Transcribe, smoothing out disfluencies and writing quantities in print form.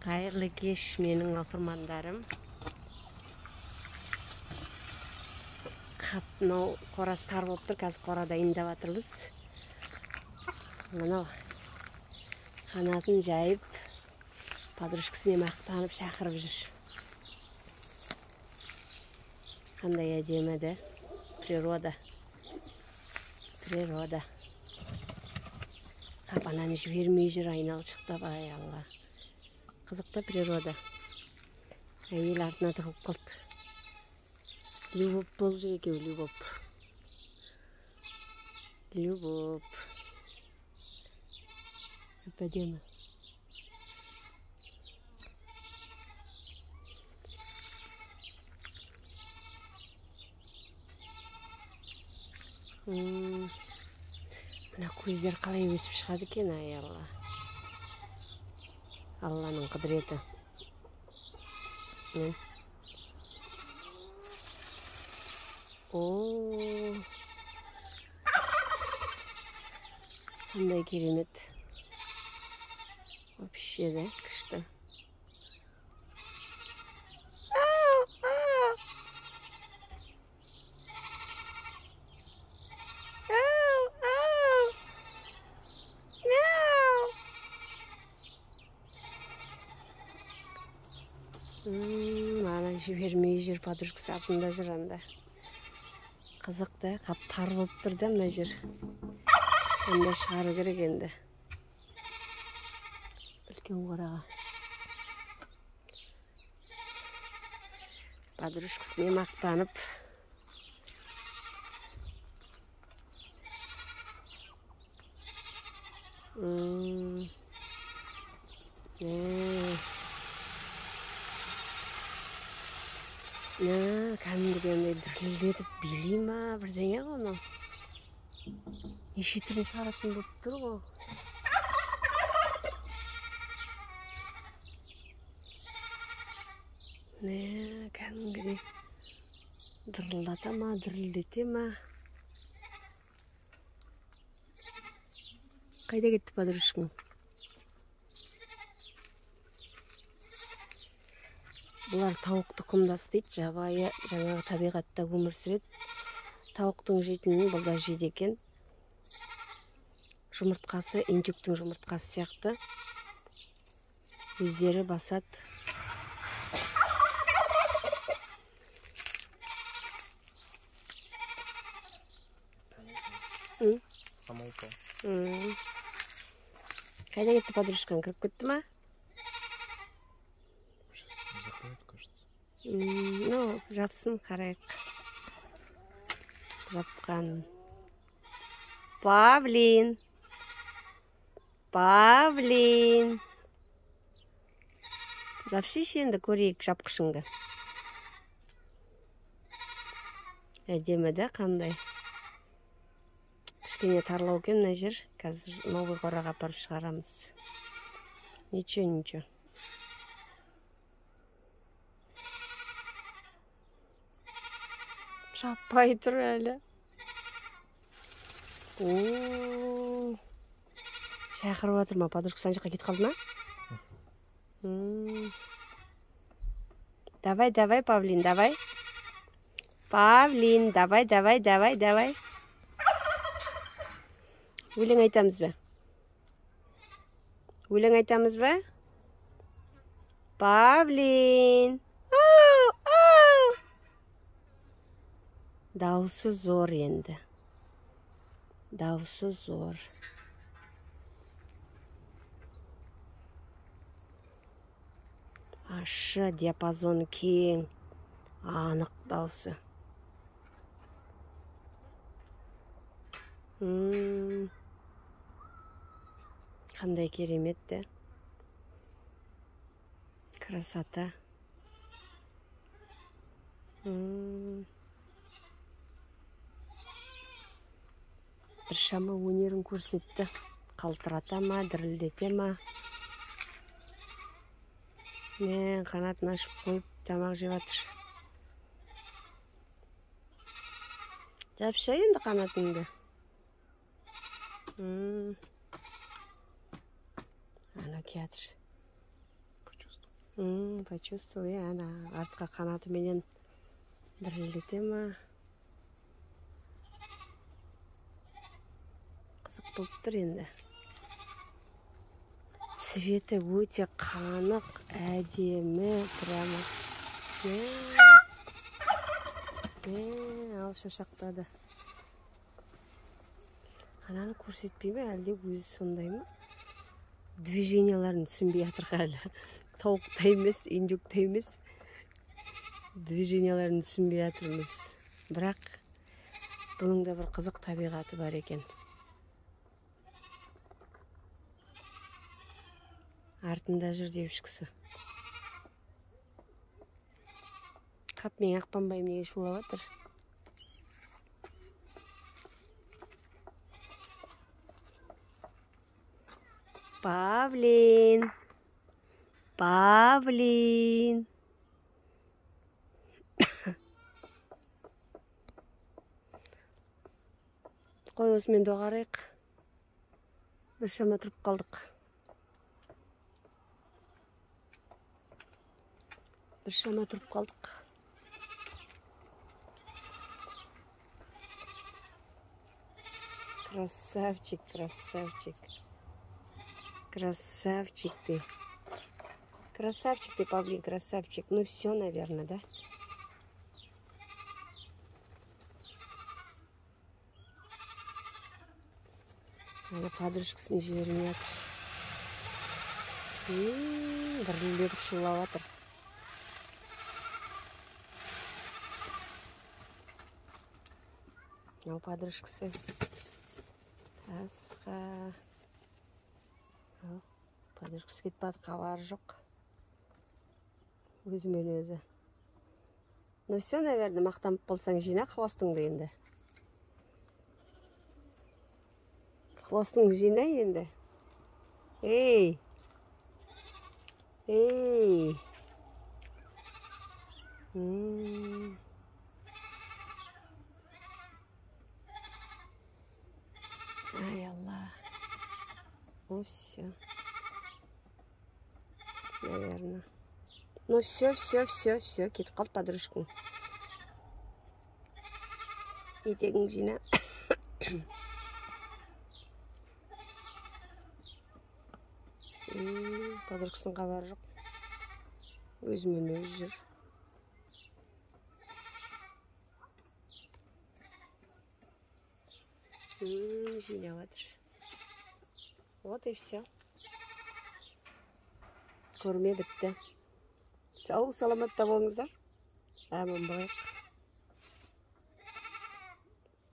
Hayırlı kеш menin okurmandarım. Mынау қорасы тар болып тұр, қазір қорада индеп жатырмыз. Мынау қанатын жайып, подружкасына мақтанып шақырып жүр. Қандай әдемі де, природа. Природа. Қапананы жібермей жүр, айналшықтап, ай Алла. Қызықты природа. Әйел артына тығып қалды. Любовь болып жүр екеу, любовь. Любовь. Әдемі. Мына көздер қалай өсіп шығады екен, ай Алла. Алланың құдіреті. Қандай керемет. Вообще да, күшті. Мана жібермей жүр, подружкасы артында жүр анда. Қызық да, қап тар болып тұр да мына жер. Анда шығару керек енді. Үлкен қораға. Подружкасына мақтанып. Кәдімгідей дірілдетіп билей ма, бірдеңе ғой. Неше түрін шығаратын болып тұр ғой. Кәдімгідей дірілдата ма, дірілдете ма. Қайда кетті подружкаң? Бұлар тауық тұқымдас дейді, жабайы жаңағы табиғатта өмір сүреді. Тауықтың жейтінін бұл да жейді екен. Жұмыртқасы, индюктің жұмыртқасы сияқты. Өздері басады. Самолпа. Қайда кетті подружкаң, кіріп кетті ма? Ну, жапсын, қарайық. Жапқан. Павлин. Павлин. Жапшиш енді көрейік жапқышыңды. Әдемі да қандай. Кішкене тарлау екен мына жер. Қазір новый қораға апарып шығарамыз. Ничего. Жаппай тұр әлі. Шақырып отыр ма? Подружкасы ана жаққа кетіп қалды ма? Давай, Павлин, давай. Павлин, давай. Өлең айтамыз ба? Өлең айтамыз ба? Павлин. Дауысы зор енді. Дауысы зор. Ашы, диапазон кең. Анық дауысы. Қандай кереметті. Красота. Бір шама өнерін көрсетті. Қалтырата ма, дірілдете ма. Қанатын ашып қойып, тамақ жеп жатыр. Жапшы енді қанатыңды. Ана келатыр. Почувствовал я, ана артқа қанаты менен дірілдете ма. Қызық болып тұр енді. Цветі өте қанық, әдемі, прямо. Ал шошақтады. Ананы көрсетпей ме, әлде өзі сондай ма? Движенияларын түсінбей жатыр әлі. Тауықта емес, индюкта емес. Движенияларын түсінбей жатырмыз. Бірақ бұның да бір қызық табиғаты бар екен. Артында жүр деушкісі. Қап, мен ақпанбайым неге шулап жатыр. Павлин. Павлин. Қой, осымен доғарайық. Бір шама тұрып қалдық. Красавчик, красавчик. Красавчик ты. Красавчик ты, Павлин, красавчик. Ну все, наверное, да? Ана подружкасын жібермей жатыр. Дірілдетіп шулап жатыр. Мынау подружкасы. Асқа. Подружкасы кетіп барды, хабары жоқ. Өзімен өзі. Ну все, наверное, мақтанып болсаң жина хвостыңды енді. Хвостыңды жина енді. Эй! Эй! Ай, Алла. Ну все. Наверное. Ну все, кетіп қалды подружкаң. Етегің жина. Подружкасын хабары жоқ. Өзімен өзі жүр. Жинап жатыр. Вот и все. Көрме бітті. Сау, саламатта болыңыздар. Аман болайық.